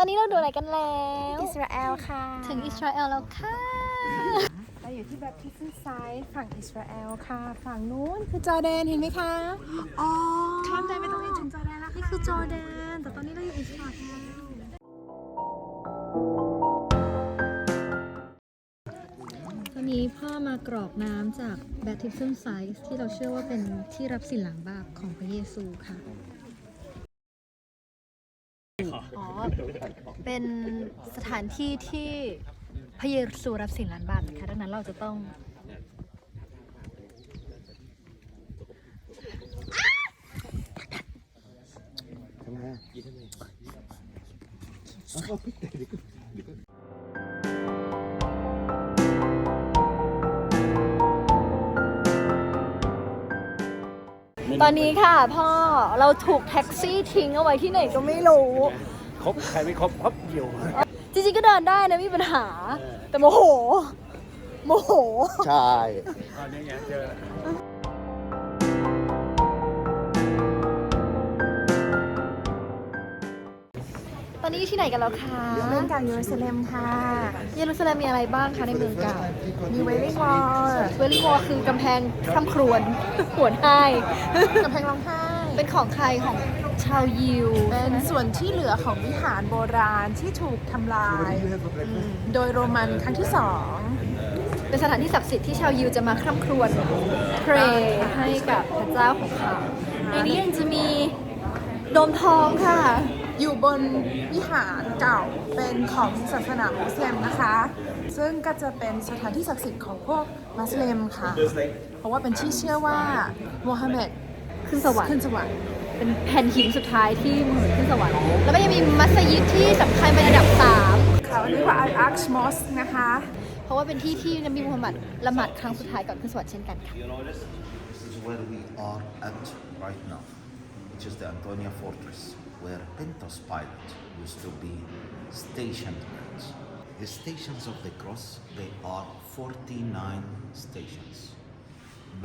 ตอนนี้เราดูอะไรกันแล้ว อิสราเอลค่ะถึงอิสราเอลแล้วค่ะเราอยู่ที่แบปทิสต์ไซด์ฝั่งอิสราเอลค่ะฝั่งนู้นคือจอร์แดนเห็นไหมคะอ๋อ ข้ามไปตรงนี้ถึงจอร์แดนแล้วนี่คือจอร์แดนแต่ตอนนี้เราอยู่อิสราเอลตอนนี้พ่อมากรอกน้ำจากแบปทิสต์ไซด์ที่เราเชื่อว่าเป็นที่รับสินหลังบาปของพระเยซูค่ะอ๋อเป็นสถานที่ที่พระเยซูรับสินล้านบาปนะคะดังนั้นเราจะต้องตอนนี้ค่ะพ่อเราถูกแท็กซี่ทิ้งเอาไว้ที่ไหนก็ไม่รู้ครบใครไม่ครบครับอยู่จริงๆก็เดินได้นะไม่มีปัญหาแต่โมโหใช่ตอนนี้อยากเจอตอนนี้ที่ไหนกันแล้วคะเมืองเก่าเยรูซาเล็มค่ะเยรูซาเล็มมีอะไรบ้างคะในเมืองเก่ามีเวลิงวอลคือกำแพงคร่ำครวญหวนไห้ กำแพงร้องไห้เป็นของใครของชาวยิวเป็นส่วนที่เหลือของวิหารโบราณที่ถูกทำลายโดยโรมันครั้งที่2เป็นสถานที่ศักดิ์สิทธิ์ที่ชาวยิวจะมาคร่ำครวญเพลให้กับพระเจ้าของเขาในนี้ยังจะมีโดมทองค่ะอยู่บนวิหารเก่าเป็นของศาสนามุสลิมนะคะซึ่งก็จะเป็นสถานที่ศักดิ์สิทธิ์ของพวกมุสลิมค่ะเพราะว่าเป็นที่เชื่อว่าโมฮัมเหม็ดขึ้นสวรรค์เป็นแผ่นหินสุดท้ายที่เหมือนขึ้นสวรรค์แล้วก็ยังมีมัสยิดที่สำคัญเป็นอันดับ3ค่ะอันนี้ว่าอัลมอสนะคะเพราะว่าเป็นที่ที่นบีมูฮัมหมัดละหมาดครั้งสุดท้ายก่อนขึ้นสวรรค์เช่นกันค่ะ This is where we are at right now, which is the Antonia Fortress, where Pontius Pilate used to be stationed at. The stations of the cross, they are 49 stations,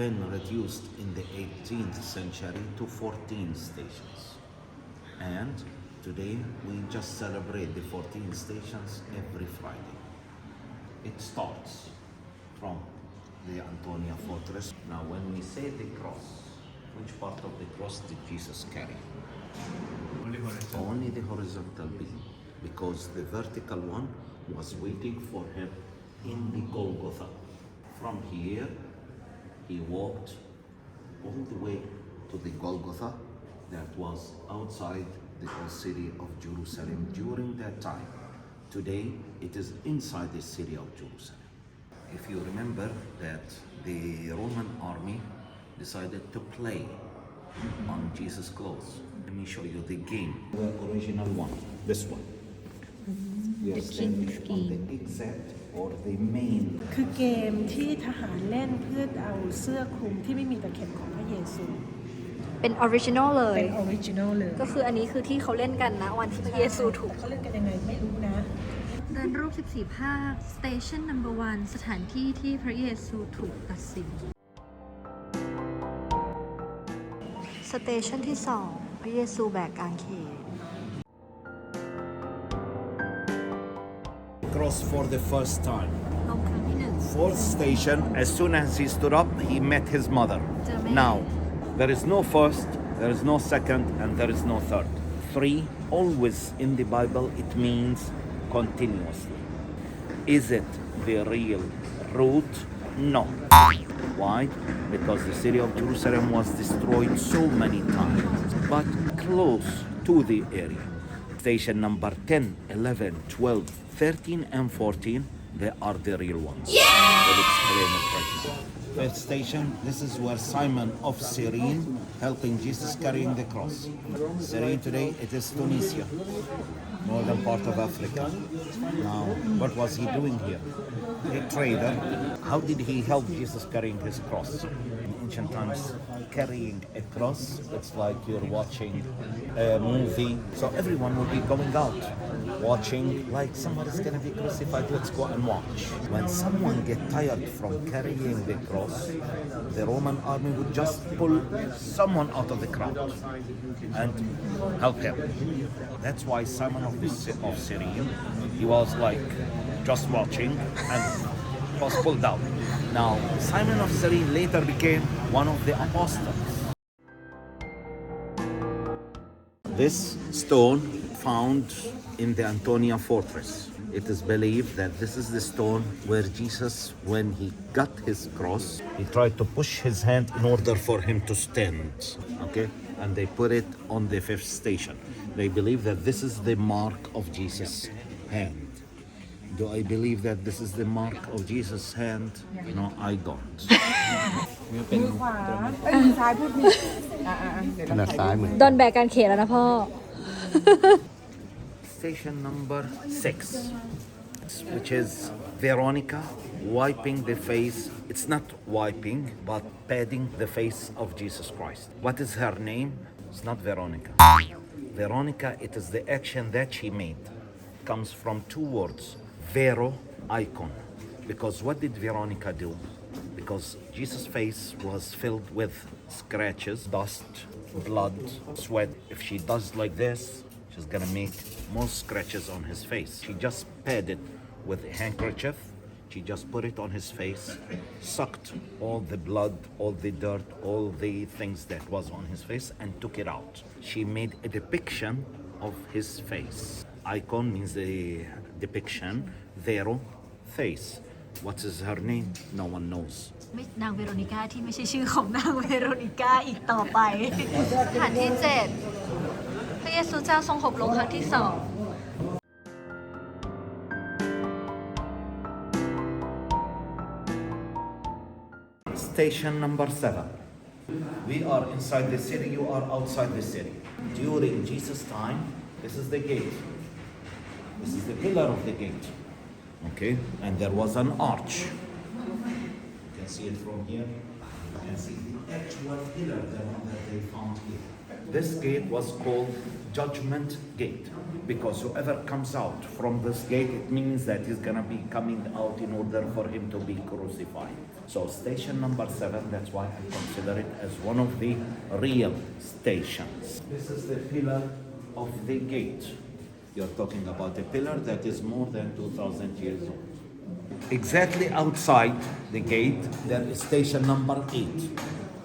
been reduced in the 18th century to 14 stations. And today we just celebrate the 14 stations every Friday. It starts from the Antonia Fortress. Now when we say the cross, which part of the cross did Jesus carry? Only the horizontal beam, because the vertical one was waiting for him in the Golgotha. From here, he walked all the way to the Golgotha that was outside the old city of Jerusalem during that time. Today, it is inside the city of Jerusalem. If you remember that the Roman army decided to play on Jesus' clothes. Let me show you the game. The original one, this one. We are standing on the exact or the main. คือเกมที่ทหารเล่นเพื่อเอาเสื้อคลุมที่ไม่มีตะเข็บของพระเยซูเป็นออริจินอลเลยเป็นออริจินอลเลยก็คืออันนี้คือที่เขาเล่นกันนะวันที่พระเยซูถูกเขาเล่นกันยังไงไม่รู้นะเดินรูป14ภาค Station Number 1 สถานที่ที่พระเยซูถูกตัดสิน Station ที่ 2 พระเยซูแบกกางเขน Cross for the first time. ลงครั้งที่ Fourth station, as soon as he stood up, he met his mother. Now, there is no first, there is no second, and there is no third. 3, always in the Bible, it means continuously. Is it the real route? No. Why? Because the city of Jerusalem was destroyed so many times, but close to the area. Station number 10, 11, 12, 13, and 14, they are the real ones. Yeah! We'll explain it right now. Fifth station, this is where Simon of Cyrene helping Jesus carrying the cross. Cyrene today, it is Tunisia, northern part of Africa. Now, what was he doing here? A trader. How did he help Jesus carrying his cross? ancient times, carrying a cross, it's like you're watching a movie. So everyone will be going out, watching, like somebody's gonna be crucified, let's go and watch. When someone get tired from carrying the cross, the Roman army would just pull someone out of the crowd and help him. That's why Simon of Cyrene, he was like just watching and was pulled out. Now, Simon of Cyrene later became one of the apostles. This stone found in the Antonia fortress. It is believed that this is the stone where Jesus, when he got his cross, he tried to push his hand in order for him to stand. Okay? And they put it on the fifth station. They believe that this is the mark of Jesus' hand. Do I believe that this is the mark of Jesus' hand? No, I don't. มือขวามือซ้ายพูดผิดเดี๋ยว ข เรา นาด ถ่าย ซ้ายเหมือน โดนแบกการเขนแล้วนะพ่อ Station number 6, which is Veronica wiping the face. It's not wiping, but padding the face of Jesus Christ. What is her name? It's not Veronica. Veronica, it is the action that she made. Comes from two words, Vero, icon. Because what did Veronica do? Because Jesus' face was filled with scratches, dust, blood, sweat. If she does like this, she's gonna make more scratches on his face. She just padded with a handkerchief. She just put it on his face, sucked all the blood, all the dirt, all the things that was on his face and took it out. She made a depiction of his face. Icon means the depiction. Vero, face. What is her name? No one knows. นางเวโรนิก้าที่ไม่ใช่ชื่อของนางเวโรนิก้าอีกต่อไป ฐานที่ 7 พระเยซูเจ้าทรงหบลงครั้งที่ 2 Station number 7. We are inside the city, you are outside the city. During Jesus' time, this is the gate. This is the pillar of the gate. Okay? And there was an arch. You can see it from here. You can see the actual pillar, the one that they found here. This gate was called Judgment Gate because whoever comes out from this gate, it means that he's going to be coming out in order for him to be crucified. So station number 7, that's why I consider it as one of the real stations. This is the pillar of the gate. You're talking about a pillar that is more than 2,000 years old. Exactly outside the gate, there is station number 8.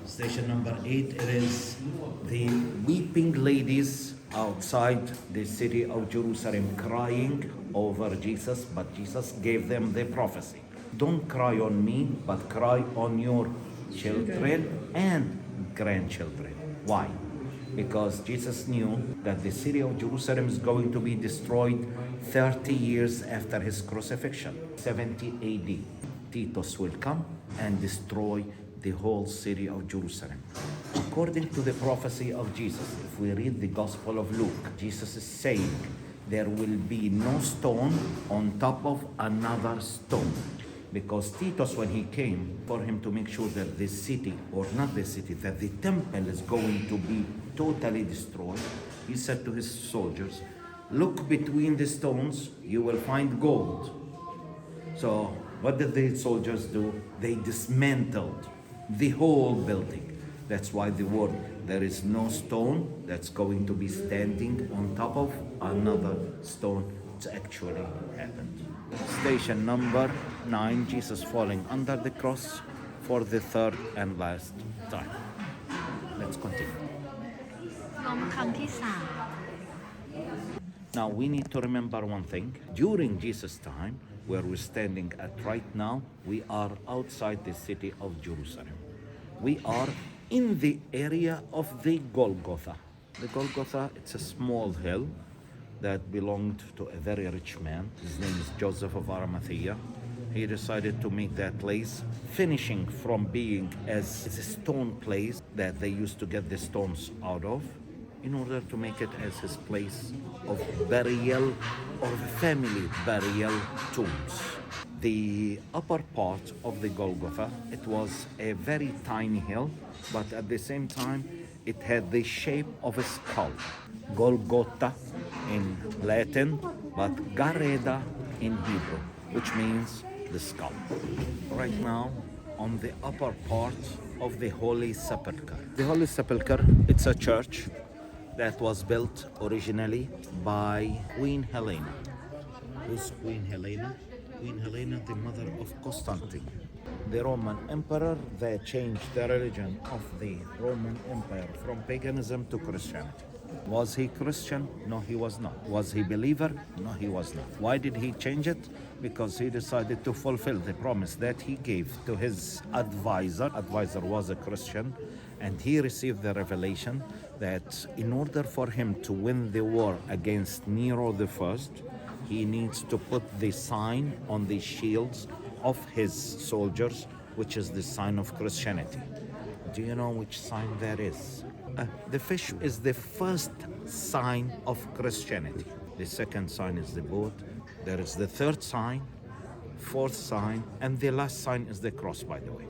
Station number 8, it is the weeping ladies outside the city of Jerusalem crying over Jesus, but Jesus gave them the prophecy. Don't cry on me, but cry on your children and grandchildren. Why? Because Jesus knew that the city of Jerusalem is going to be destroyed 30 years after his crucifixion. 70 AD, Titus will come and destroy the whole city of Jerusalem. According to the prophecy of Jesus, if we read the Gospel of Luke, Jesus is saying there will be no stone on top of another stone. Because Titus, when he came, for him to make sure that the city, or not the city, that the temple is going to be totally destroyed, he said to his soldiers, look between the stones, you will find gold. So what did the soldiers do? They dismantled the whole building. That's why the word, there is no stone that's going to be standing on top of another stone. It's actually happened. Station number 9, Jesus falling under the cross for the third and last time. Let's continue. ล้มครั้งที่ Now we need to remember one thing. During Jesus' time, where we're standing at right now, we are outside the city of Jerusalem. We are in the area of the Golgotha. The Golgotha, it's a small hill that belonged to a very rich man. His name is Joseph of Arimathea. He decided to make that place, finishing from being as a stone place that they used to get the stones out of, in order to make it as his place of burial or family burial tombs. The upper part of the Golgotha, it was a very tiny hill, but at the same time, it had the shape of a skull. Golgotha in Latin, but Gareda in Hebrew, which means the skull. Right now, on the upper part of the Holy Sepulchre. The Holy Sepulchre, it's a church that was built originally by Queen Helena. Who's Queen Helena? Queen Helena, the mother of Constantine, the Roman emperor that changed the religion of the Roman Empire from paganism to Christianity. Was he Christian? No, he was not. Was he believer? No, he was not. Why did he change it? Because he decided to fulfill the promise that he gave to his advisor. Advisor was a Christian, and he received the revelation that in order for him to win the war against Nero the First, he needs to put the sign on the shields of his soldiers, which is the sign of Christianity. Do you know which sign that is? The fish is the first sign of Christianity. The second sign is the boat. There is the third sign, fourth sign, and the last sign is the cross, by the way.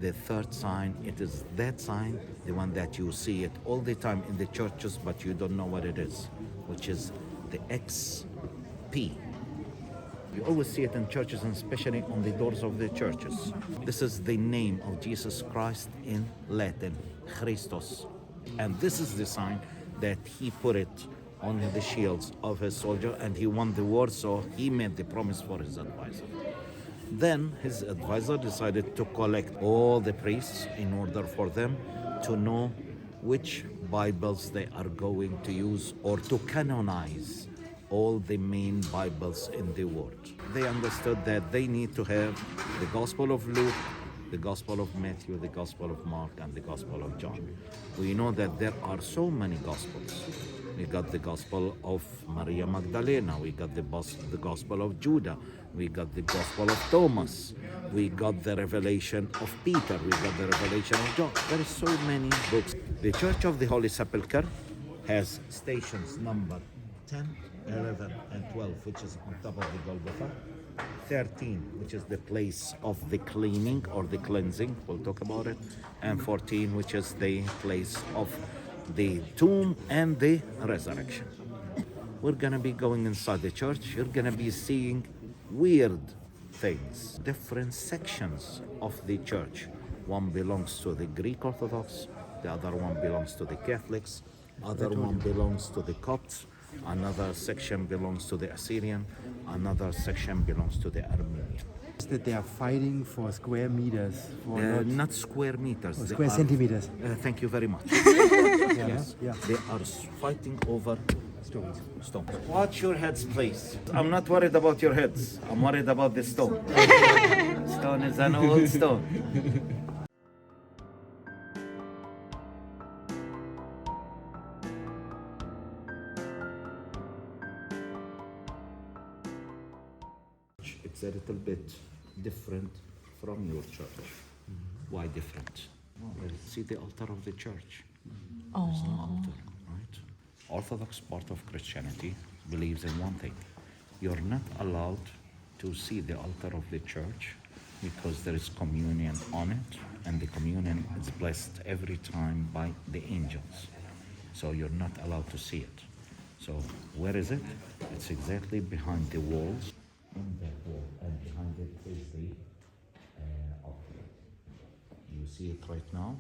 The third sign, it is that sign, the one that you see it all the time in the churches, but you don't know what it is, which is the XP. You always see it in churches, and especially on the doors of the churches. This is the name of Jesus Christ in Latin, Christos. And this is the sign that he put it on the shields of his soldier, and he won the war, so he made the promise for his advisor. Then his advisor decided to collect all the priests in order for them to know which Bibles they are going to use, or to canonize all the main Bibles in the world. They understood that they need to have the Gospel of Luke, the Gospel of Matthew, the Gospel of Mark, and the Gospel of John. We know that there are so many Gospels. We got the Gospel of Maria Magdalena, we got the Gospel of Judah, we got the Gospel of Thomas, we got the Revelation of Peter, we got the Revelation of John. There are so many books. The Church of the Holy Sepulchre has stations number 10, 11, and 12, which is on top of the Golgotha. 13, which is the place of the cleaning or the cleansing, we'll talk about it. And 14, which is the place of the tomb and the resurrection. We're gonna be going inside the church. You're gonna be seeing weird things, different sections of the church. One belongs to the Greek Orthodox, the other one belongs to the Catholics, other one belongs to the Copts, another section belongs to the Assyrian, another section belongs to the Armenian. That they are fighting for square meters, for Not square meters. They square are- centimeters. Thank you very much. Yes, Yeah. they are fighting over Stones. stones. Watch your heads, please. I'm not worried about your heads. I'm worried about the stone. Stone is an old stone. It's a little bit different from your church. Why different? Well, see the altar of the church. There's no altar, right? Orthodox part of Christianity believes in one thing. You're not allowed to see the altar of the church because there is communion on it, and the communion is blessed every time by the angels. So you're not allowed to see it. So where is it? It's exactly behind the walls. In that wall, and behind it is the altar. You see it right now?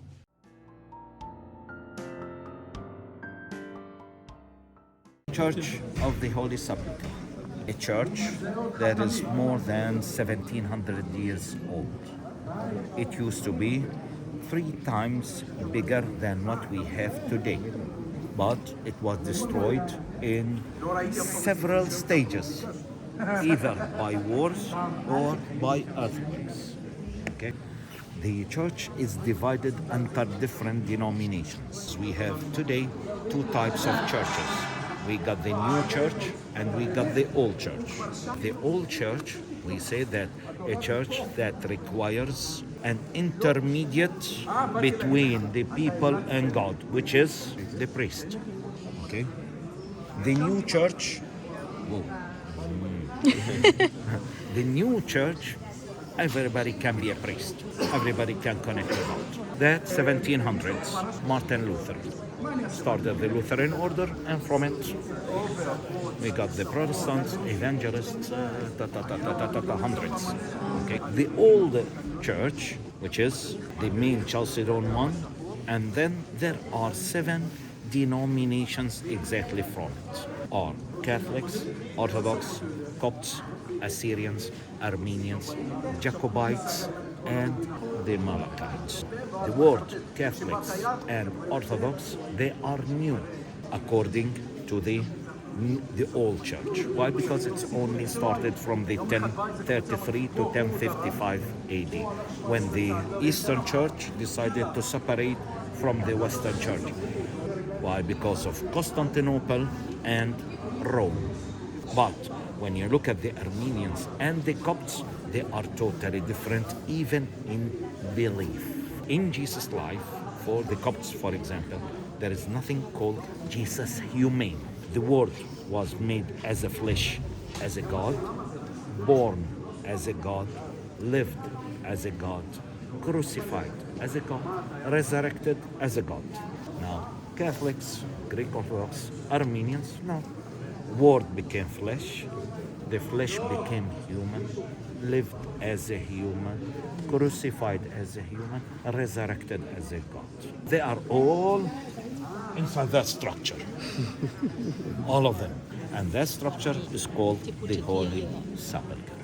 Church of the Holy Sepulchre, a church that is more than 1700 years old. It used to be 3 times bigger than what we have today, but it was destroyed in several stages, either by wars or by earthquakes. Okay? The church is divided under different denominations. We have today 2 types of churches. We got the new church and we got the old church. The old church, we say that a church that requires an intermediate between the people and God, which is the priest. Okay? The new church, The new church, everybody can be a priest. Everybody can connect to God. That 1700s, Martin Luther started the Lutheran order, and from it we got the Protestants, evangelists, hundreds. Okay, the old church, which is the main Chalcedon one, and then there are 7 denominations exactly from it. Are Catholics, Orthodox, Copts, Assyrians, Armenians, Jacobites, and the Malachites. The word Catholics and Orthodox, they are new according to the old church. Why? Because it's only started from the 1033 to 1055 AD, when the Eastern Church decided to separate from the Western Church. Why? Because of Constantinople and Rome. But when you look at the Armenians and the Copts, they are totally different, even in belief. In Jesus' life, for the Copts, for example, there is nothing called Jesus humane. The Word was made as a flesh, as a God, born as a God, lived as a God, crucified as a God, resurrected as a God. Now, Catholics, Greek Orthodox, Armenians, no. Word became flesh, the flesh became human, lived as a human, crucified as a human, resurrected as a God. They are all inside that structure. All of them. And that structure is called the Holy Sepulchre.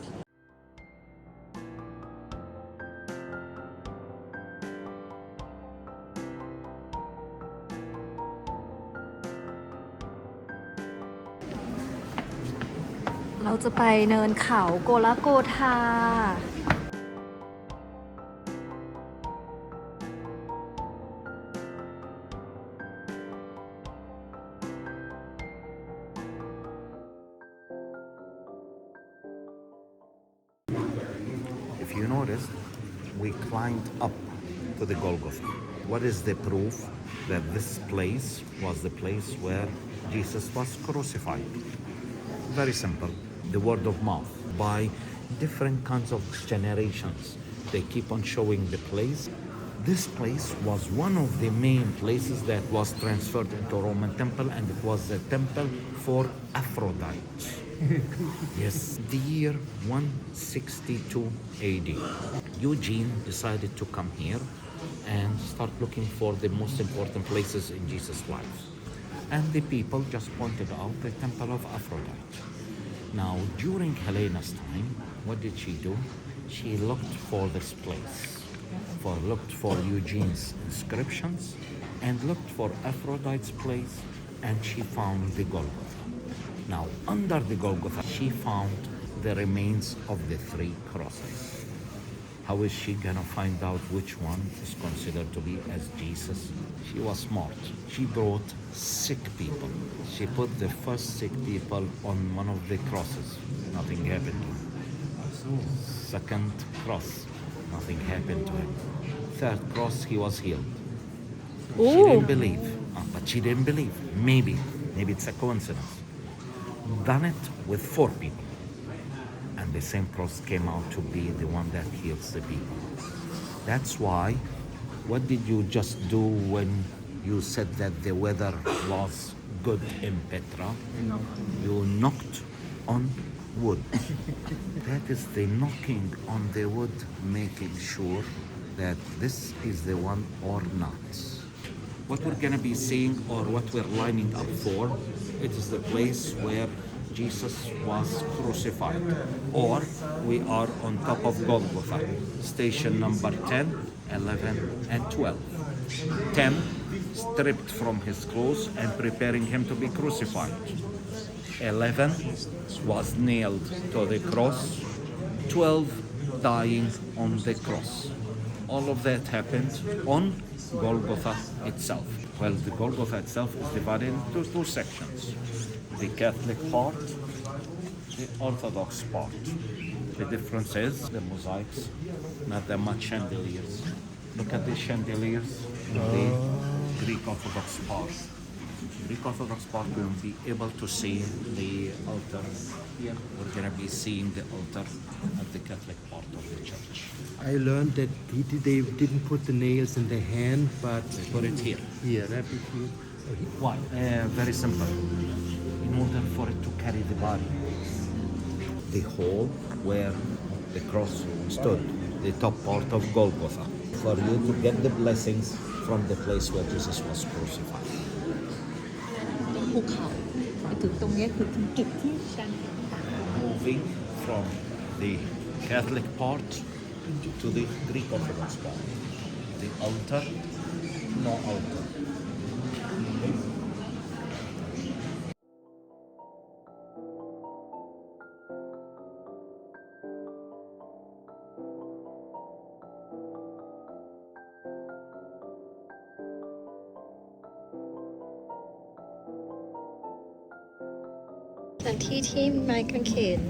เราจะไปเนินเขาโกลาโกธา If you notice, we climbed up to the Golgotha. What is the proof that this place was the place where Jesus was crucified? Very simple. The word of mouth. By different kinds of generations, they keep on showing the place. This place was one of the main places that was transferred into Roman temple, and it was the temple for Aphrodite. Yes, the year 162 AD. Eugene decided to come here and start looking for the most important places in Jesus' life. And the people just pointed out the temple of Aphrodite. Now, during Helena's time, what did she do? She looked for this place, looked for Eugene's inscriptions, and looked for Aphrodite's place, and she found the Golgotha. Now, under the Golgotha, she found the remains of the 3 crosses. How is she gonna find out which one is considered to be as Jesus? She was smart. She brought sick people. She put the first sick people on one of the crosses. Nothing happened to him. Second cross, nothing happened to him. Third cross, he was healed. She didn't believe, but she didn't believe. Maybe it's a coincidence. Done it with 4 people. And the same cross came out to be the one that heals the people. That's why, what did you just do when you said that the weather was good in Petra? You knocked on wood. That is the knocking on the wood, making sure that this is the one or not. What we're going to be seeing, or what we're lining up for, it is the place where Jesus was crucified, or we are on top of Golgotha, station number 10, 11, and 12. 10, stripped from his clothes and preparing him to be crucified. 11 was nailed to the cross. 12, dying on the cross. All of that happened on Golgotha itself. Well, the Golgotha itself is divided into 2 sections. The Catholic part, the Orthodox part. The difference is the mosaics, not that much chandeliers. Look at the chandeliers in the Greek Orthodox part. Greek Orthodox part, we will be able to see the altar here. We're going to be seeing the altar at the Catholic part of the church. I learned that they didn't put the nails in the hand, but They put it here. here, right here. Why? Very simple. In order for it to carry the body. The hole where the cross stood, the top part of Golgotha, for you to get the blessings from the place where Jesus was crucified. ภูเขาไปถึงตรงนี้คือถึงจุดที่ชัน Moving from the Catholic part to the Greek Orthodox part. The altar, no altar.จากที่ไม้กางเขน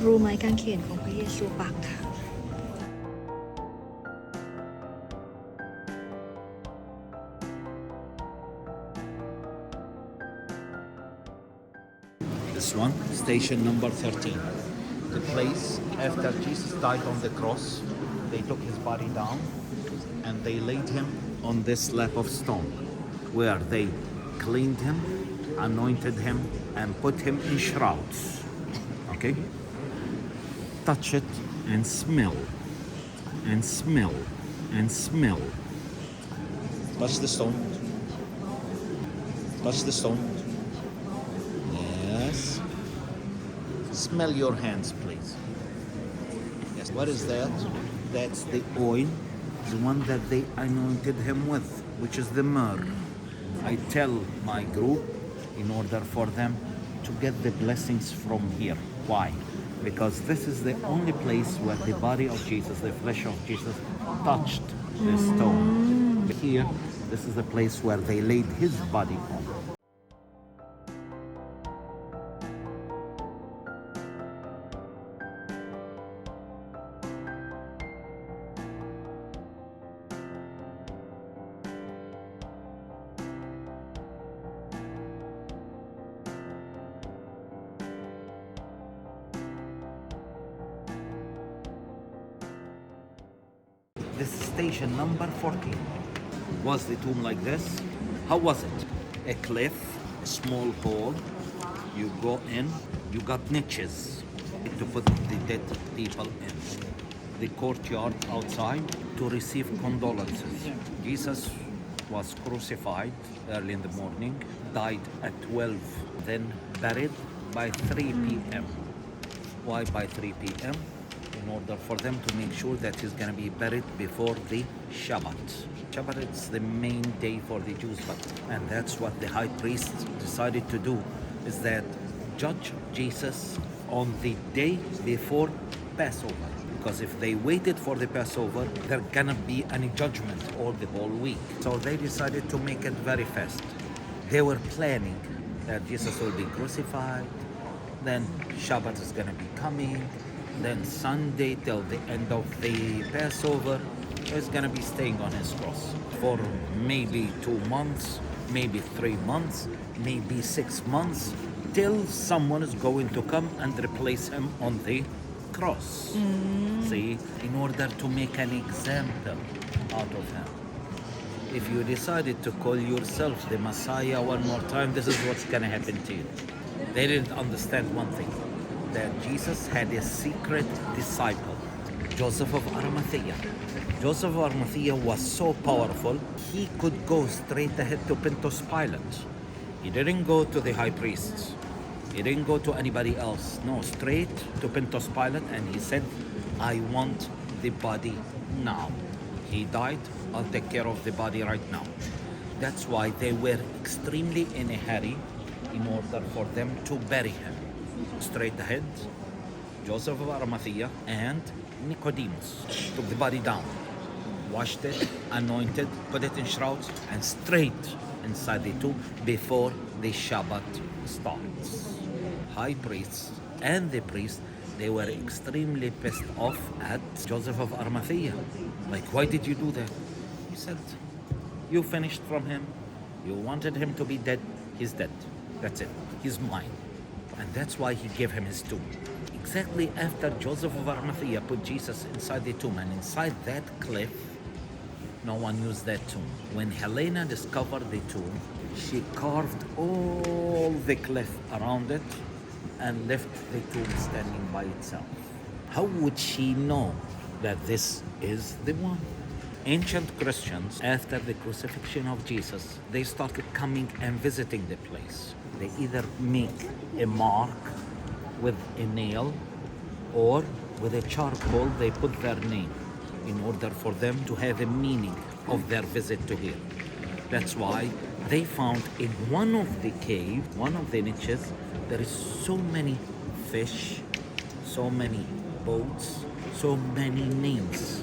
รูไม้กางเขนของพระเยซูปักค่ะ This one, station number 13. The place after Jesus died on the cross, they took his body down and they laid him on this slab of stone where they cleaned him, anointed him, and put him in shrouds. Okay? Touch it and smell, and smell, and smell. Touch the stone. Touch the stone. Yes. Smell your hands, please. Yes. What is that? That's the oil, the one that they anointed him with, which is the myrrh. I tell my group in order for them to get the blessings from here. Why? Because this is the only place where the body of Jesus, the flesh of Jesus, touched the stone. Here, this is the place where they laid his body on. This is station number 14. Was the tomb like this? How was it? A cliff, a small hole. You go in, you got niches to put the dead people in. The courtyard outside to receive condolences. Jesus was crucified early in the morning, died at 12, then buried by 3 p.m. Why by 3 p.m.? In order for them to make sure that he's going to be buried before the Shabbat. Shabbat is the main day for the Jews, and that's what the high priest decided to do, is that judge Jesus on the day before Passover. Because if they waited for the Passover, there gonna be any judgment all the whole week. So they decided to make it very fast. They were planning that Jesus will be crucified, then Shabbat is gonna be coming, then Sunday till the end of the Passover, he's gonna be staying on his cross for maybe 2 months, maybe 3 months, maybe 6 months, till someone is going to come and replace him on the cross. See, in order to make an example out of him. If you decided to call yourself the Messiah one more time, this is what's gonna happen to you. They didn't understand one thing, that Jesus had a secret disciple, Joseph of Arimathea. Joseph of Arimathea was so powerful, he could go straight ahead to Pontius Pilate. He didn't go to the high priests. He didn't go to anybody else. No, straight to Pontius Pilate, and he said, I want the body now. He died, I'll take care of the body right now. That's why they were extremely in a hurry in order for them to bury him. Straight ahead, Joseph of Arimathea and Nicodemus took the body down, washed it, anointed, put it in shrouds, and straight inside the tomb before the Shabbat starts. High priests and the priest they were extremely pissed off at Joseph of Arimathea. Like, why did you do that? He said, you finished from him. You wanted him to be dead. He's dead. That's it. He's mine. And that's why he gave him his tomb. Exactly after Joseph of Arimathea put Jesus inside the tomb, and inside that cliff, no one used that tomb. When Helena discovered the tomb, she carved all the cliff around it and left the tomb standing by itself. How would she know that this is the one? Ancient Christians, after the crucifixion of Jesus, they started coming and visiting the place. They either make a mark with a nail or with a charcoal they put their name in order for them to have a meaning of their visit to here. That's why they found in one of the caves, one of the niches, there is so many fish, so many boats, so many names,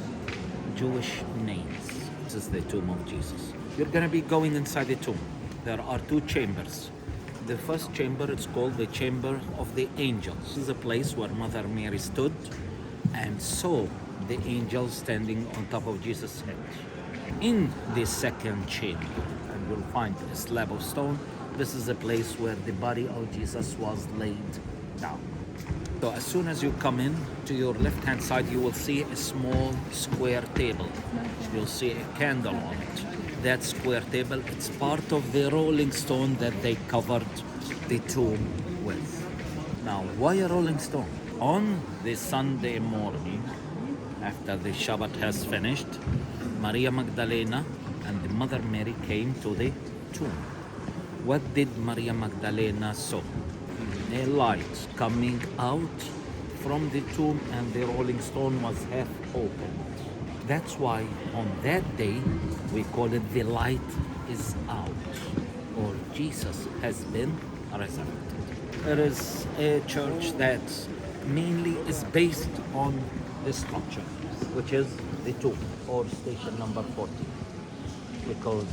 Jewish names. This is the tomb of Jesus. You're going to be going inside the tomb. There are two chambers. The first chamber is called the Chamber of the Angels. This is a place where Mother Mary stood and saw the angels standing on top of Jesus' head. In the second chamber, and you'll find a slab of stone, this is a place where the body of Jesus was laid down. So as soon as you come in, to your left-hand side, you will see a small square table. You'll see a candle on it. That square table, it's part of the rolling stone that they covered the tomb with. Now, why a rolling stone? On the Sunday morning, after the Shabbat has finished, Maria Magdalena and the Mother Mary came to the tomb. What did Maria Magdalena saw? A light coming out from the tomb, and the rolling stone was half open. That's why on that day we call it the light is out, or Jesus has been resurrected. There is a church that mainly is based on this structure, which is the tomb, or station number 40, because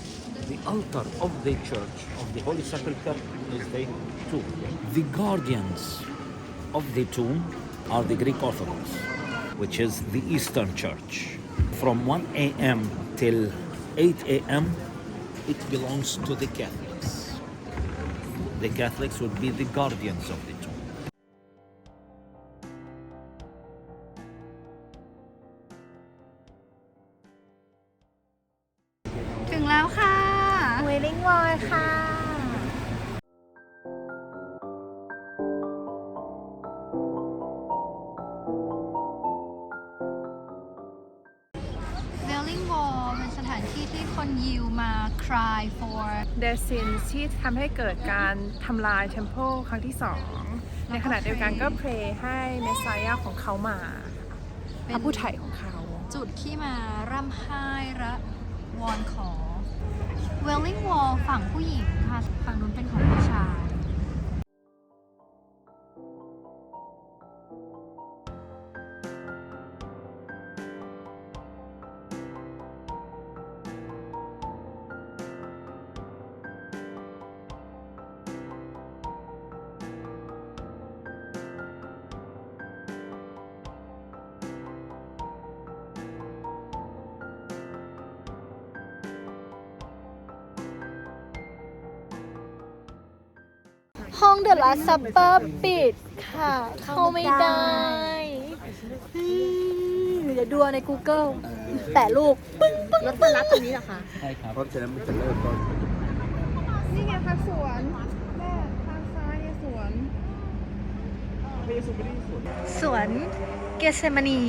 the altar of the church of the Holy Sepulchre is the tomb. The guardians of the tomb are the Greek Orthodox, which is the Eastern Church. From 1 a.m. till 8 a.m., it belongs to the Catholics. The Catholics would be the guardians of the tomb. ถึงแล้วค่ะ เวลลิงวอลค่ะ Wailing Wall เป็นสถานที่ที่คนยิวมา cry for their sins ที่ทำให้เกิดการทำลาย Temple ครั้งที่ 2 ในขณะเดียวกันก็ pray ให้เมสไซยาของเขามาพระผู้ไถ่ของเขา จุดที่มาร่ำไห้และวอนขอ Wailing Wall ฝั่งผู้หญิงค่ะ ฝั่งนู้นเป็นของผู้ชาย ห้องเดอะลาสซัปเปอร์ปิดค่ะ เข้าไม่ได้เดี๋ยวดูใน Google แปะรูปปึ้งปึ้งแล้วรับตรงนี้เหรอคะ เพราะฉะนั้นมันจะเริ่มต้น นี่ไงคะสวนแม่ทางซ้ายเนี่ยสวน สวนเกเซมานี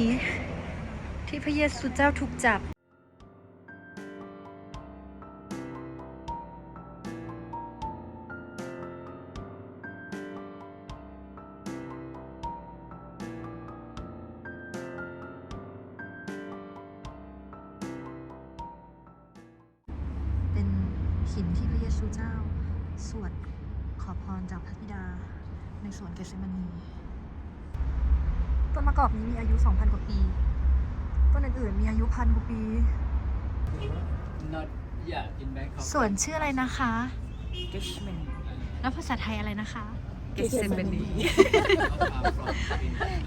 ที่พระเยซูเจ้าถูกจับ เป็นหินที่พระเยซูเจ้าสวดขอพรจากพระบิดาในสวนเกเซมานี ต้นมะกอกนี้มีอายุ 2,000 กว่าปี ต้นอื่นๆมีอายุ 1,000 กว่าปี สวนชื่ออะไรนะคะ แล้วภาษาไทยอะไรนะคะ Gethsemane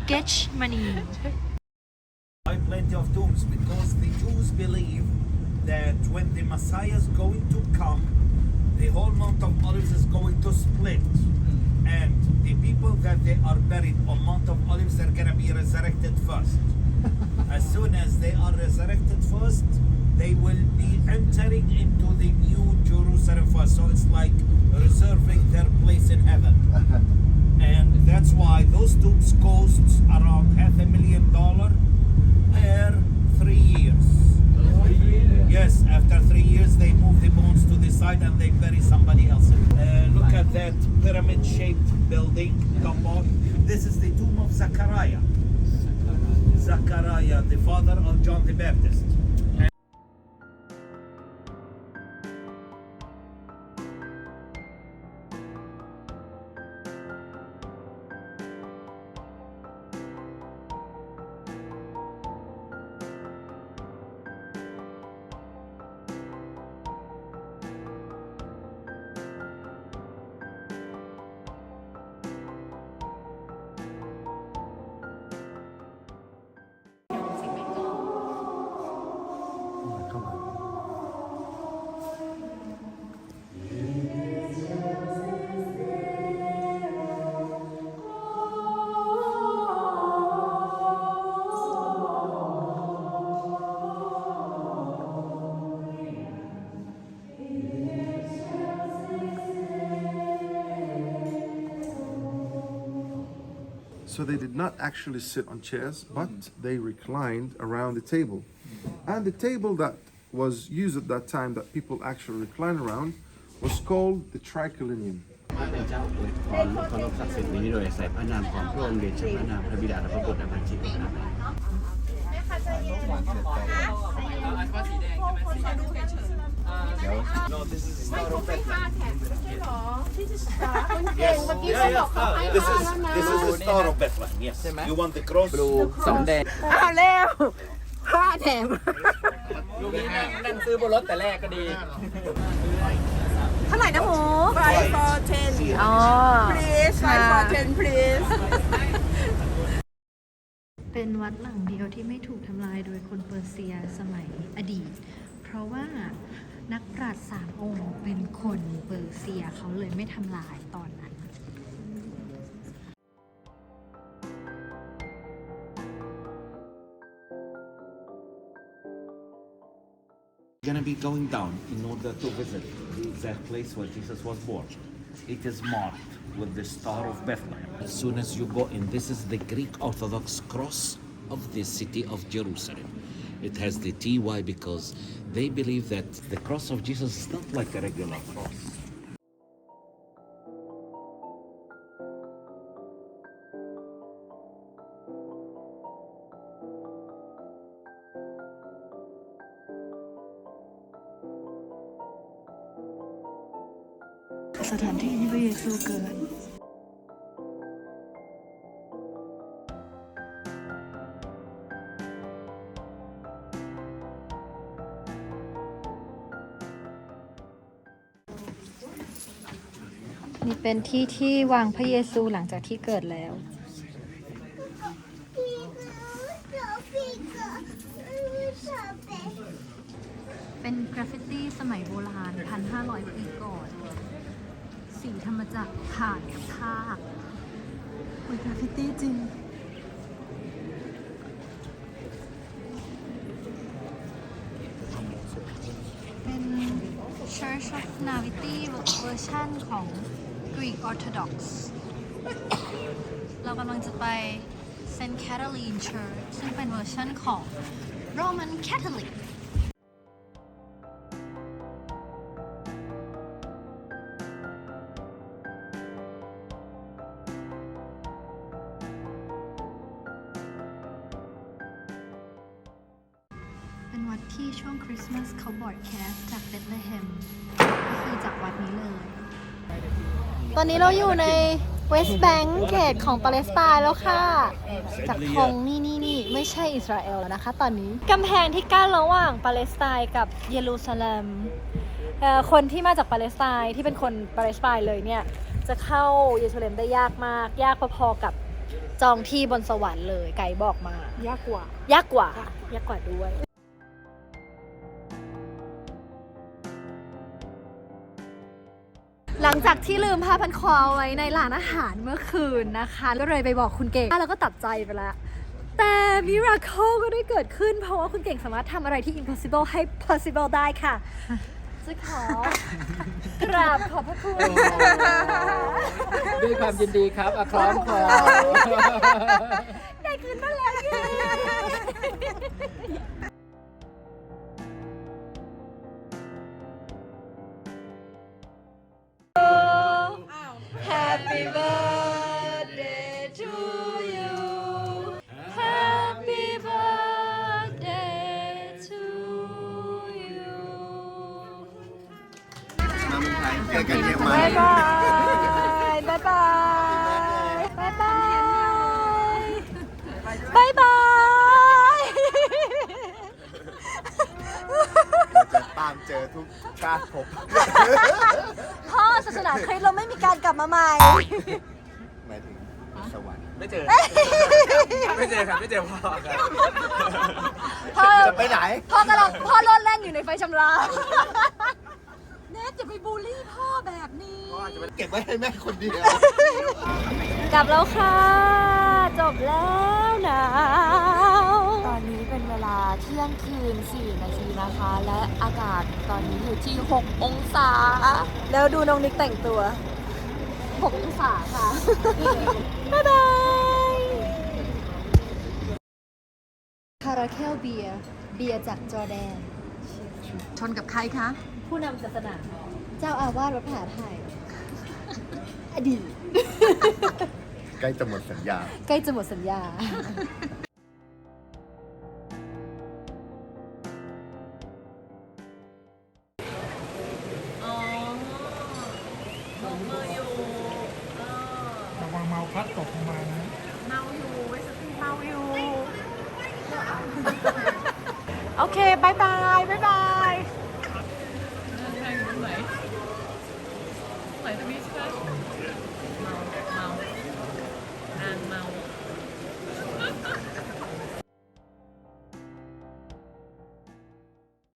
Gethsemane Plenty of tombs because the Jews believe that when the Messiah is going to come, the whole Mount of Olives is going to split. And the people that they are buried on Mount of Olives are going to be resurrected first. As soon as they are resurrected first, they will be entering into the new Jerusalem first. So it's like reserving their place in heaven. And that's why those tombs cost around $500,000 per 3 years. Yes, after 3 years they move the bones to the side and they bury somebody else. Look at that pyramid-shaped building. Come on. This is the tomb of Zechariah. Zechariah, the father of John the Baptist. So they did not actually sit on chairs, but they reclined around the table. And the table that was used at that time that people actually recline around was called the triclinium. เป็นเจ้าอวยพรเคารพศักดิ์สิทธิ์นี้โดยใส่พระนามของพระองค์เดชะพระนามพระบิดาและพระบุตรและพระจิตนะครับ No, this is the Star of Bethlehem. ที่จะคนเก่งเมื่อกี้เขาบอกเขาให้ This มา is แล้วนะ this is the Star of Bethlehem. Yes. You want the cross? สองแดง เอาเร็วผ้าแถม นั่งซื้อบนรถแต่แรกก็ดี เท่าไหร่นะหมู 5 for 10 อ๋อ please 5 for 10 please เป็นวัดหลังเดียวที่ไม่ถูกทำลายโดยคนเปอร์เซียสมัยอดีต เพราะว่านักปราชญ์3 องค์เป็นคนเปอร์เซียเขาเลยไม่ทำลายตอนนั้น Going to be going down in order to visit the exact place where Jesus was born. It is marked with the Star of Bethlehem. As soon as you go in, this is the Greek Orthodox cross of the city of Jerusalem. It has the TY because they believe that the cross of Jesus is not like a regular cross.สถานที่ที่พระเยซูเกิด นี่เป็นที่ที่วางพระเยซูหลังจากที่เกิดแล้ว เป็นกราฟฟิตี้สมัยโบราณ 1,500 ปีก่อน สีทำมาจากถ่านกับทากโอ้ยกราฟฟิตี้จริง เป็น Church of Nativity เวอร์ชันของ Greek Orthodox เรากำลังจะไป St. Catherine Church ซึ่งเป็นเวอร์ชันของ Roman Catholicเป็นวัดที่ช่วงคริสต์มาสเขาบอดแคสต์จากเบธเลเฮมก็คือจากวัดนี้เลย ตอนนี้เราอยู่ในเวสต์แบงก์เขตของปาเลสไตน์แล้วค่ะ จากธงนี่ไม่ใช่อิสราเอลแล้วนะคะตอนนี้กำแพงที่กั้นระหว่างปาเลสไตน์กับเยรูซาเล็มคนที่มาจากปาเลสไตน์ที่เป็นคนปาเลสไตน์เลยเนี่ย จะเข้าเยรูซาเล็มได้ยากมาก ยากพอๆกับจองที่บนสวรรค์เลยไกด์บอกมา ยากกว่า ยากกว่าด้วย หลังจากที่ลืมผ้าพันคอไว้ในร้านอาหารเมื่อคืนนะคะ ก็เลยไปบอกคุณเก่งแล้วก็ตัดใจไปแล้ว แต่มิราเคิลก็ได้เกิดขึ้นเพราะว่าคุณเก่งสามารถทำอะไรที่ impossible ให้ possible ได้ค่ะ จะขอกราบขอบพระคุณ ด้วยความยินดีครับคล้องคอ ได้คืนมาแล้วเย้ Happy birthday to you Happy birthday to you มาเมืองไทยเจอกันเยอะไหม บายบายบายบายบายบายบายบาย เราจะตามเจอทุกชาติภพ พ่อศาสนาคริสต์เราไม่มีการกลับมาใหม่ หมายถึงสวรรค์ ไม่เจอ ไม่เจอครับ ไม่เจอพ่อครับ พ่อ จะไปไหน พ่อโลดแล่นอยู่ในไฟชำระเนทอย่าไปบูลลี่พ่อแบบนี้ เก็บไว้ให้แม่คนเดียว กลับแล้วค่ะ จบแล้วนะ ตอนนี้เป็นเวลาเที่ยงคืน 4 นาทีนะคะ และอากาศตอนนี้อยู่ที่ 6 องศา แล้วดูน้องนิกแต่งตัว 6 องศาค่ะ บ๊ายบาย คาราเคลเบียร์จากจอร์แดน ชนกับใครคะ ผู้นำศาสนา เจ้าอาวาสวัดผาไทย อดีต ใกล้จะหมดสัญญา ใกล้จะหมดสัญญา ระวังเมาพัดตกลงมานะ โอเคบายบายบายบาย